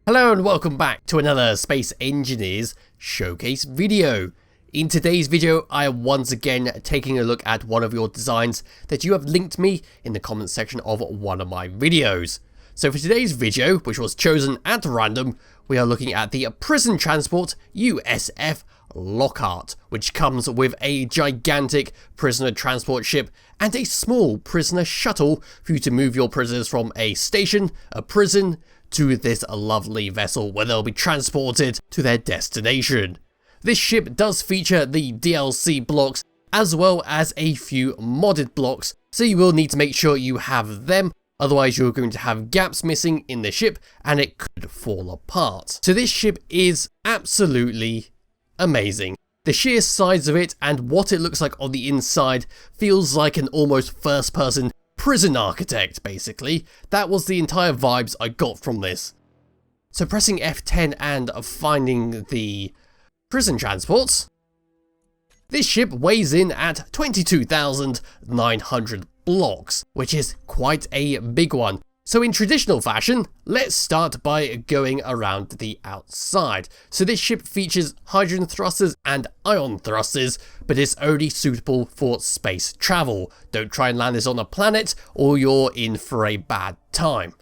Hello and welcome back to another Space Engineers Showcase video. In today's video, I am once again taking a look at one of your designs that you have linked me in the comments section of one of my videos. So for today's video, which was chosen at random, we are looking at the prison transport USF Lockheart, which comes with a gigantic prisoner transport ship and a small prisoner shuttle for you to move your prisoners from a station, a prison, to this lovely vessel where they'll be transported to their destination. This ship does feature the DLC blocks as well as a few modded blocks, so you will need to make sure you have them, otherwise you're going to have gaps missing in the ship and it could fall apart. So this ship is absolutely amazing. The sheer size of it and what it looks like on the inside feels like an almost first-person prison architect, basically. That was the entire vibes I got from this. So pressing F10 and finding the prison transports, this ship weighs in at 22,900 blocks, which is quite a big one. So in traditional fashion, let's start by going around the outside. So this ship features hydrogen thrusters and ion thrusters, but it's only suitable for space travel. Don't try and land this on a planet or you're in for a bad time.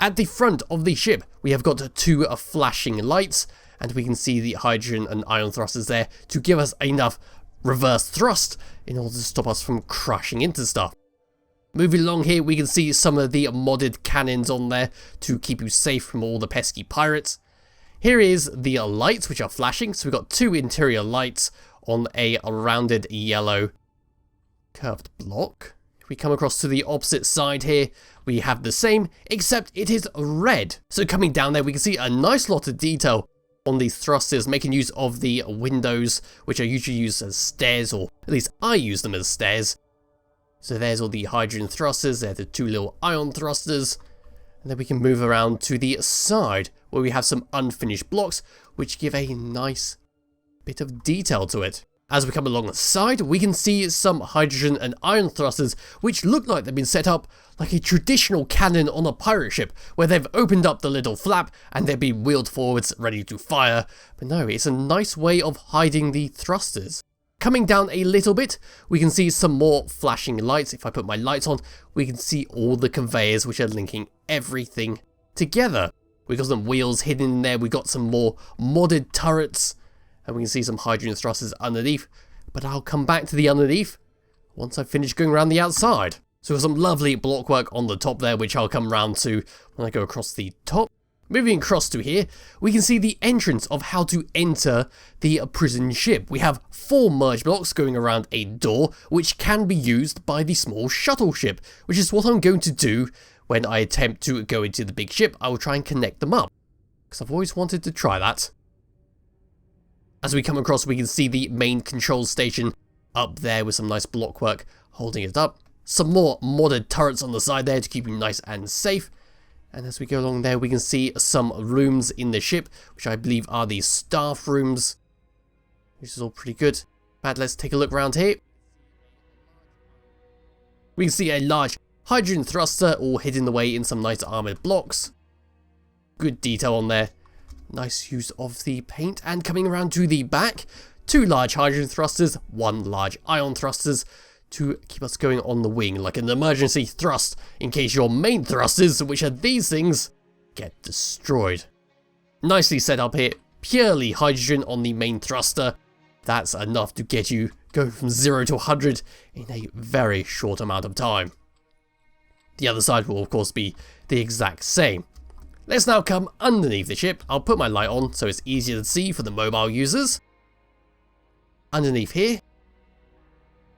At the front of the ship, we have got two flashing lights, and we can see the hydrogen and ion thrusters there to give us enough reverse thrust in order to stop us from crashing into stuff. Moving along here, we can see some of the modded cannons on there to keep you safe from all the pesky pirates. Here is the lights which are flashing, so we've got two interior lights on a rounded yellow curved block. If we come across to the opposite side here, we have the same, except it is red. So coming down there, we can see a nice lot of detail on these thrusters, making use of the windows, which are usually used as stairs, or at least I use them as stairs. So there's all the hydrogen thrusters, there are the two little ion thrusters, and then we can move around to the side where we have some unfinished blocks which give a nice bit of detail to it. As we come along the side, we can see some hydrogen and ion thrusters which look like they've been set up like a traditional cannon on a pirate ship, where they've opened up the little flap and they've been wheeled forwards ready to fire. But no, it's a nice way of hiding the thrusters. Coming down a little bit, we can see some more flashing lights. If I put my lights on, we can see all the conveyors which are linking everything together. We've got some wheels hidden in there, we've got some more modded turrets, and we can see some hydrogen thrusters underneath, but I'll come back to the underneath once I finish going around the outside. So we've got some lovely blockwork on the top there, which I'll come round to when I go across the top. Moving across to here, we can see the entrance of how to enter the prison ship. We have 4 merge blocks going around a door, which can be used by the small shuttle ship, which is what I'm going to do when I attempt to go into the big ship. I will try and connect them up, because I've always wanted to try that. As we come across, we can see the main control station up there with some nice blockwork holding it up. Some more modded turrets on the side there to keep you nice and safe. And as we go along there, we can see some rooms in the ship, which I believe are the staff rooms, which is all pretty good. But let's take a look around here. We can see a large hydrogen thruster all hidden away in some nice armoured blocks. Good detail on there. Nice use of the paint. And coming around to the back, 2 large hydrogen thrusters, 1 large ion thrusters, to keep us going on the wing, like an emergency thrust in case your main thrusters, which are these things, get destroyed. Nicely set up here, purely hydrogen on the main thruster. That's enough to get you going from 0 to 100 in a very short amount of time. The other side will of course be the exact same. Let's now come underneath the ship. I'll put my light on so it's easier to see for the mobile users. Underneath here,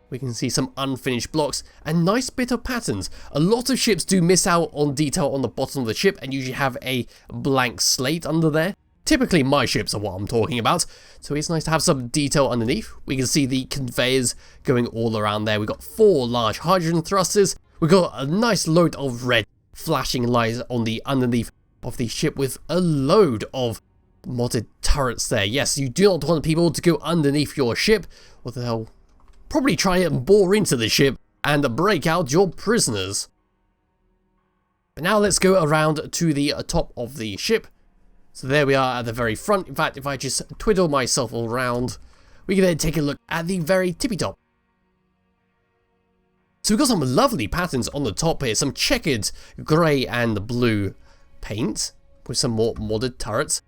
we can see some unfinished blocks and nice bit of patterns. A lot of ships do miss out on detail on the bottom of the ship and usually have a blank slate under there. Typically my ships are what I'm talking about, so it's nice to have some detail underneath. We can see the conveyors going all around there. We've got 4 large hydrogen thrusters. We've got a nice load of red flashing lights on the underneath of the ship with a load of modded turrets there. Yes, you do not want people to go underneath your ship, or they'll probably try and bore into the ship and break out your prisoners. But now let's go around to the top of the ship So there we are at the very front. In fact, if I just twiddle myself all around, we can then take a look at the very tippy top. So we've got some lovely patterns on the top here, some checkered grey and blue paint with some more modded turrets.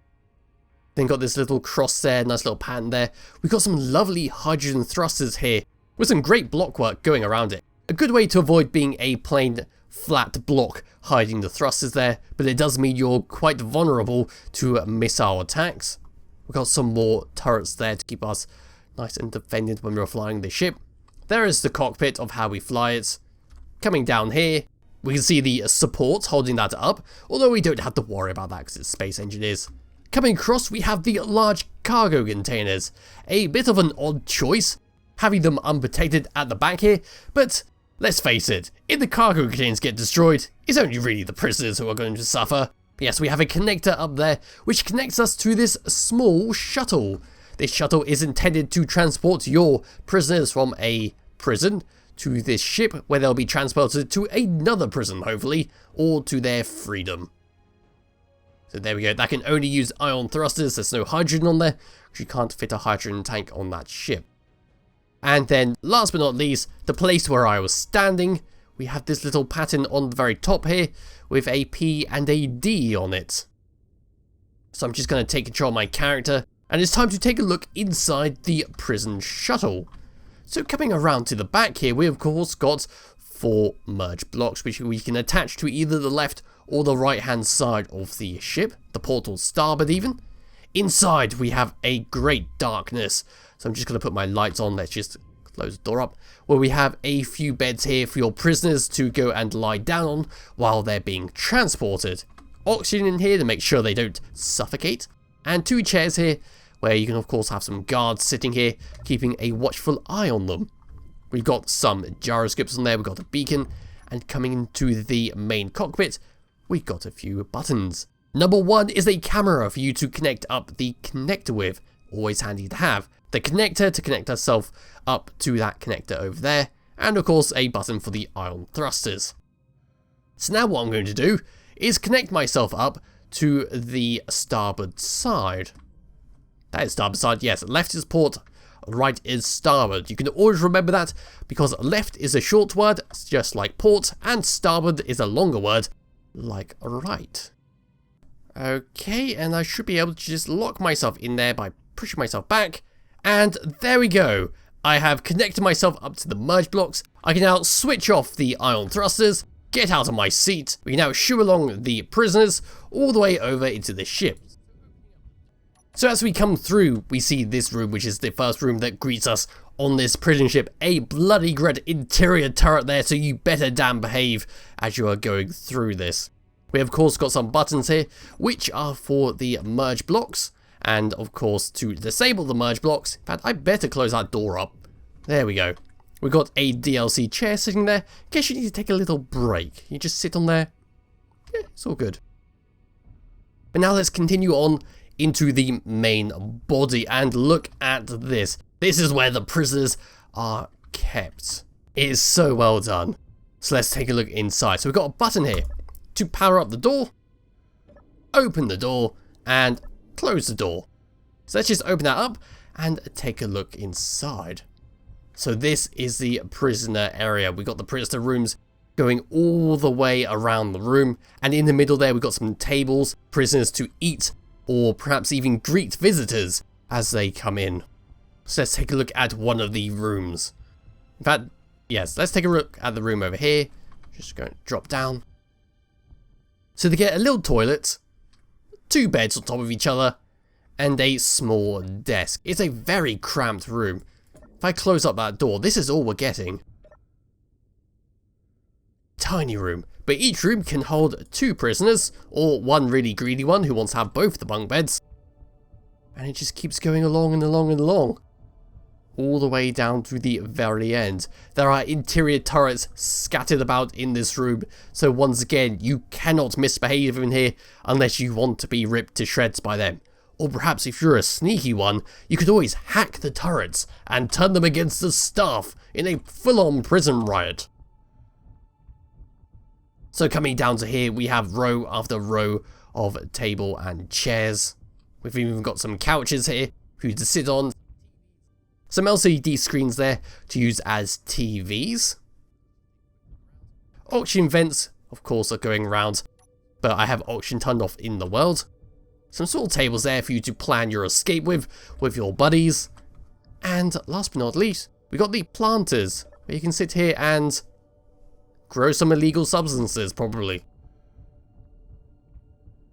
Then got this little cross there, nice little pattern there. We've got some lovely hydrogen thrusters here with some great block work going around it. A good way to avoid being a plain flat block hiding the thrusters there, but it does mean you're quite vulnerable to missile attacks. We've got some more turrets there to keep us nice and defended when we're flying the ship. There is the cockpit of how we fly it. Coming down here, we can see the support holding that up, although we don't have to worry about that because it's space engineers. Coming across, we have the large cargo containers. A bit of an odd choice, having them unprotected at the back here, but let's face it, if the cargo containers get destroyed, it's only really the prisoners who are going to suffer. Yes, we have a connector up there, which connects us to this small shuttle. This shuttle is intended to transport your prisoners from a prison to this ship, where they'll be transported to another prison, hopefully, or to their freedom. So there we go, that can only use ion thrusters, there's no hydrogen on there, because you can't fit a hydrogen tank on that ship. And then, last but not least, the place where I was standing, we have this little pattern on the very top here, with a P and a D on it. So I'm just going to take control of my character, and it's time to take a look inside the prison shuttle. So coming around to the back here, we of course got 4 merge blocks, which we can attach to either the left or the right hand side of the ship, the portal starboard even. Inside we have a great darkness, so I'm just going to put my lights on. Let's just close the door up, where we have a few beds here for your prisoners to go and lie down on while they're being transported. Oxygen in here to make sure they don't suffocate, and 2 chairs here where you can of course have some guards sitting here keeping a watchful eye on them. We've got some gyroscopes on there, we've got a beacon, and coming into the main cockpit, we've got a few buttons. Number 1 is a camera for you to connect up the connector with, always handy to have. The connector to connect ourselves up to that connector over there, and of course a button for the ion thrusters. So now what I'm going to do is connect myself up to the starboard side. That is starboard side, yes, left is port, right is starboard. You can always remember that because left is a short word, just like port, and starboard is a longer word, like right. Okay, and I should be able to just lock myself in there by pushing myself back, and there we go. I have connected myself up to the merge blocks. I can now switch off the ion thrusters, get out of my seat. We can now shoo along the prisoners all the way over into the ship. So as we come through, we see this room, which is the first room that greets us on this prison ship. A bloody red interior turret there, so you better damn behave as you are going through this. We of course got some buttons here, which are for the merge blocks, and of course to disable the merge blocks. In fact, I better close that door up. There we go. We've got a DLC chair sitting there, in case you need to take a little break. You just sit on there. Yeah, it's all good. But now let's continue on into the main body and look at this. This is where the prisoners are kept. It is so well done. So let's take a look inside. So we've got a button here to power up the door, open the door, and close the door. So let's just open that up and take a look inside. So this is the prisoner area. We've got the prisoner rooms going all the way around the room, and in the middle there we've got some tables, prisoners to eat, or perhaps even greet visitors as they come in. So let's take a look at one of the rooms. In fact, yes, let's take a look at the room over here. Just going to drop down. So they get a little toilet, 2 beds on top of each other, and a small desk. It's a very cramped room. If I close up that door, this is all we're getting. Tiny room, but each room can hold 2 prisoners, or one really greedy one who wants to have both the bunk beds. And it just keeps going along and along and along, all the way down to the very end. There are interior turrets scattered about in this room, so once again, you cannot misbehave in here unless you want to be ripped to shreds by them. Or perhaps if you're a sneaky one, you could always hack the turrets and turn them against the staff in a full-on prison riot. So coming down to here, we have row after row of table and chairs. We've even got some couches here for you to sit on. Some LCD screens there to use as TVs. Oxygen vents, of course, are going around, but I have oxygen turned off in the world. Some small tables there for you to plan your escape with your buddies. And last but not least, we got the planters, where you can sit here and grow some illegal substances, probably.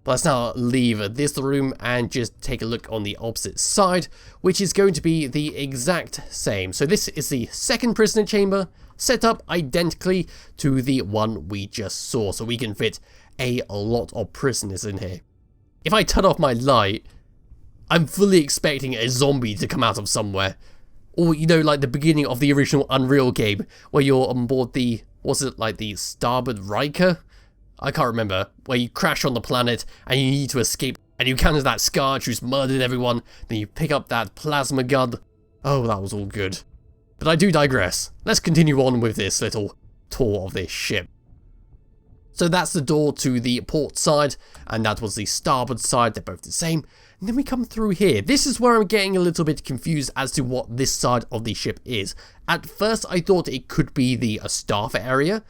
But let's now leave this room and just take a look on the opposite side, which is going to be the exact same. So this is the second prisoner chamber, set up identically to the one we just saw, so we can fit a lot of prisoners in here. If I turn off my light, I'm fully expecting a zombie to come out of somewhere. Or, you know, like the beginning of the original Unreal game, where you're on board the, was it like the Starboard Riker? I can't remember, where you crash on the planet and you need to escape and you encounter that Scourge who's murdered everyone, then you pick up that plasma gun. Oh, that was all good. But I do digress. Let's continue on with this little tour of this ship. So that's the door to the port side, and that was the starboard side, they're both the same. And then we come through here. This is where I'm getting a little bit confused as to what this side of the ship is. At first I thought it could be the staff area,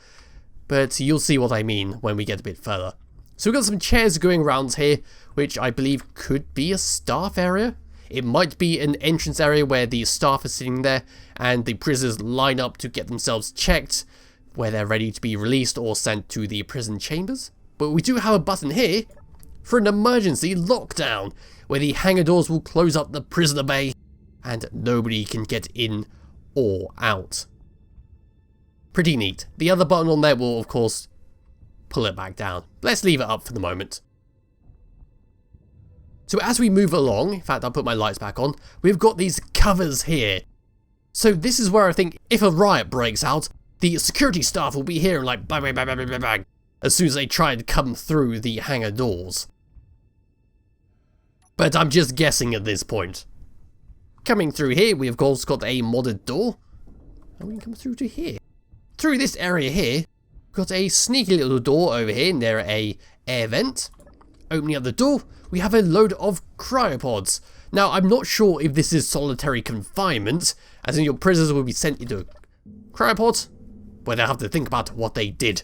but you'll see what I mean when we get a bit further. So we've got some chairs going around here, which I believe could be a staff area. It might be an entrance area where the staff are sitting there and the prisoners line up to get themselves checked, where they're ready to be released or sent to the prison chambers. But we do have a button here for an emergency lockdown, where the hangar doors will close up the prisoner bay and nobody can get in or out. Pretty neat. The other button on there will, of course, pull it back down. Let's leave it up for the moment. So as we move along, in fact I'll put my lights back on, we've got these covers here. So this is where I think if a riot breaks out, the security staff will be here and like bang, bang, bang, bang, bang, bang, as soon as they try to come through the hangar doors. But I'm just guessing at this point. Coming through here, we of course got a modded door. And we can come through to here. Through this area here, we've got a sneaky little door over here near a air vent. Opening up the door, we have a load of cryopods. Now, I'm not sure if this is solitary confinement, as in your prisoners will be sent into a cryopod, where they'll have to think about what they did.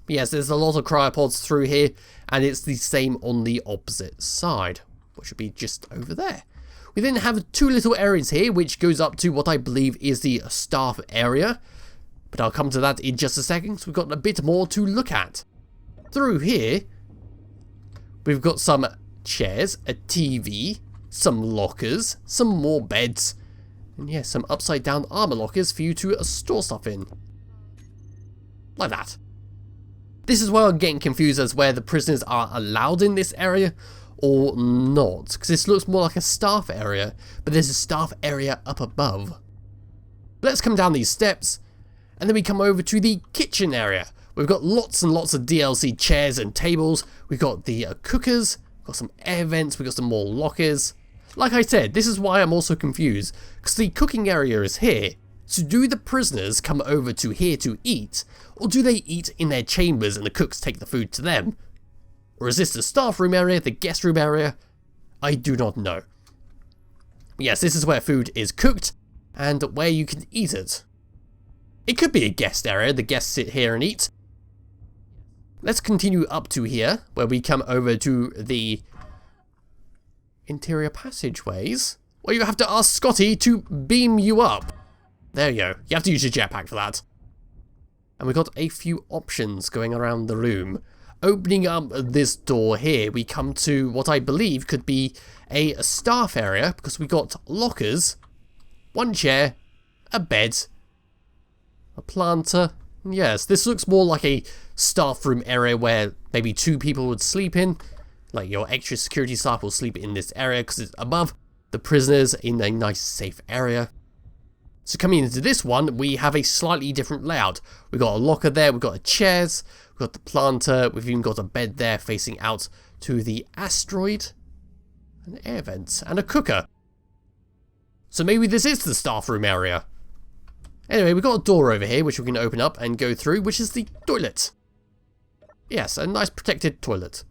But yes, there's a lot of cryopods through here, and it's the same on the opposite side, which would be just over there. We then have two little areas here, which goes up to what I believe is the staff area. But I'll come to that in just a second, so we've got a bit more to look at. Through here, we've got some chairs, a TV, some lockers, some more beds, and yes, some upside down armor lockers for you to store stuff in. Like that. This is where I'm getting confused as where the prisoners are allowed in this area or not, because this looks more like a staff area, but there's a staff area up above. Let's come down these steps, and then we come over to the kitchen area. We've got lots and lots of DLC chairs and tables. We've got the cookers, we've got some air vents, we've got some more lockers. Like I said, this is why I'm also confused, because the cooking area is here. So do the prisoners come over to here to eat, or do they eat in their chambers and the cooks take the food to them? Or is this the staff room area, the guest room area? I do not know. Yes, this is where food is cooked, and where you can eat it. It could be a guest area, the guests sit here and eat. Let's continue up to here, where we come over to the interior passageways, where you have to ask Scotty to beam you up. There you go, you have to use your jetpack for that. And we've got a few options going around the room. Opening up this door here, we come to what I believe could be a staff area, because we got lockers, one chair, a bed, a planter. Yes, this looks more like a staff room area where maybe two people would sleep in. Like your extra security staff will sleep in this area because it's above the prisoners in a nice safe area. So coming into this one, we have a slightly different layout. We've got a locker there, we've got chairs, we've got the planter, we've even got a bed there facing out to the asteroid, an air vent, and a cooker. So maybe this is the staff room area. Anyway, we've got a door over here which we can open up and go through, which is the toilet. Yes, a nice protected toilet.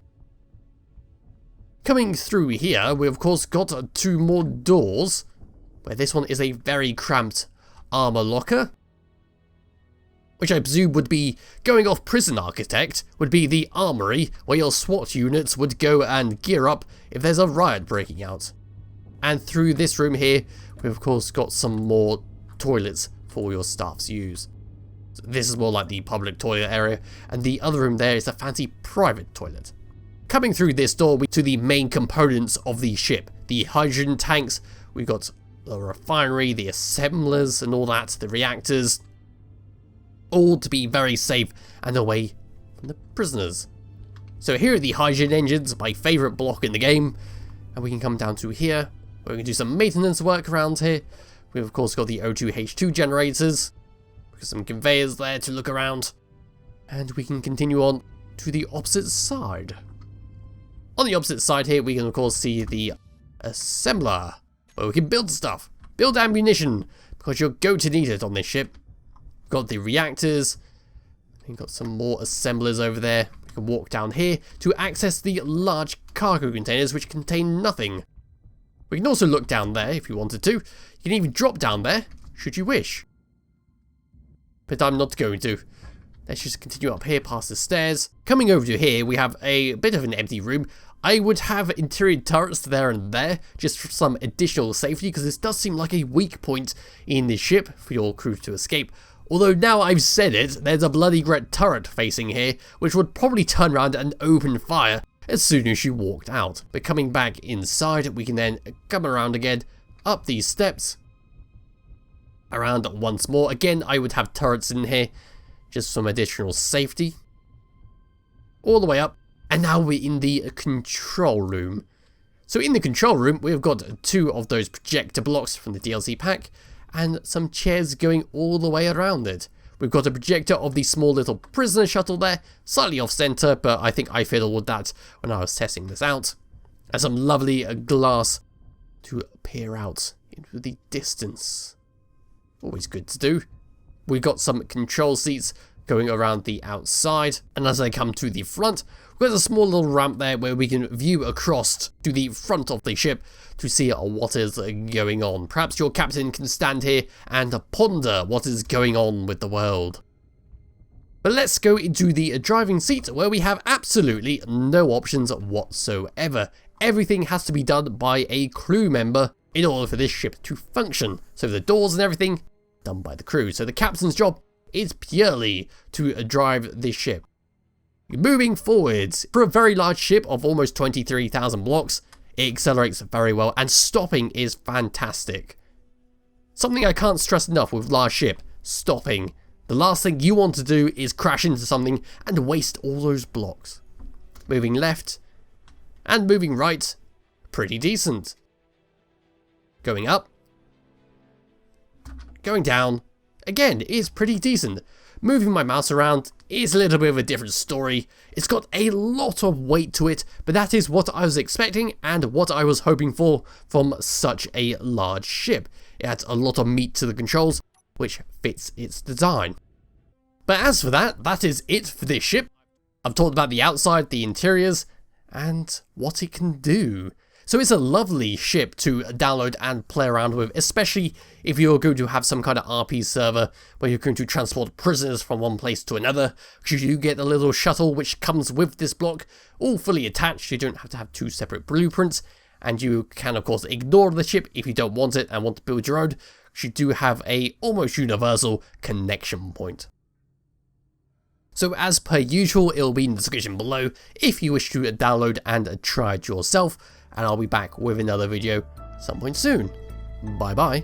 Coming through here, we of course got 2 more doors, where this one is a very cramped armor locker, which I presume would be, going off Prison Architect, would be the armory where your SWAT units would go and gear up if there's a riot breaking out. And through this room here, we've of course got some more toilets for your staff's use. So this is more like the public toilet area, and the other room there is a fancy private toilet. Coming through this door to the main components of the ship, the hydrogen tanks, we've got the refinery, the assemblers and all that, the reactors, all to be very safe and away from the prisoners. So here are the hydrogen engines, my favourite block in the game, and we can come down to here, where we can do some maintenance work around here. We've of course got the O2H2 generators, some conveyors there to look around, and we can continue on to the opposite side. On the opposite side here, we can of course see the assembler, where we can build stuff, build ammunition, because you're going to need it on this ship. Got the reactors, we've got some more assemblers over there. We can walk down here to access the large cargo containers which contain nothing. We can also look down there if you wanted to. You can even drop down there, should you wish. But I'm not going to. Let's just continue up here past the stairs. Coming over to here, we have a bit of an empty room. I would have interior turrets there and there, just for some additional safety, because this does seem like a weak point in the ship for your crew to escape. Although now I've said it, there's a bloody great turret facing here, which would probably turn around and open fire as soon as you walked out. But coming back inside, we can then come around again, up these steps, around once more. Again, I would have turrets in here, just some additional safety. All the way up, and now we're in the control room. So in the control room, we've got 2 of those projector blocks from the DLC pack, and some chairs going all the way around it. We've got a projector of the small little prisoner shuttle there, slightly off center, but I think I fiddled with that when I was testing this out. And some lovely glass to peer out into the distance. Always good to do. We've got some control seats going around the outside, and as I come to the front, we've got a small little ramp there where we can view across to the front of the ship to see what is going on. Perhaps your captain can stand here and ponder what is going on with the world. But let's go into the driving seat, where we have absolutely no options whatsoever. Everything has to be done by a crew member in order for this ship to function. So the doors and everything, done by the crew. So the captain's job is purely to drive this ship. Moving forwards, for a very large ship of almost 23,000 blocks, it accelerates very well, and stopping is fantastic. Something I can't stress enough with large ship, stopping. The last thing you want to do is crash into something and waste all those blocks. Moving left and moving right, pretty decent. Going up, going down, again, is pretty decent. Moving my mouse around is a little bit of a different story. It's got a lot of weight to it, but that is what I was expecting and what I was hoping for from such a large ship. It adds a lot of meat to the controls, which fits its design. But as for that, that is it for this ship. I've talked about the outside, the interiors, and what it can do. So it's a lovely ship to download and play around with, especially if you're going to have some kind of RP server where you're going to transport prisoners from one place to another. You do get a little shuttle which comes with this block, all fully attached. You don't have to have 2 separate blueprints, and you can of course ignore the ship if you don't want it and want to build your own. You do have a almost universal connection point. So as per usual, it'll be in the description below if you wish to download and try it yourself. And I'll be back with another video some point soon. Bye bye.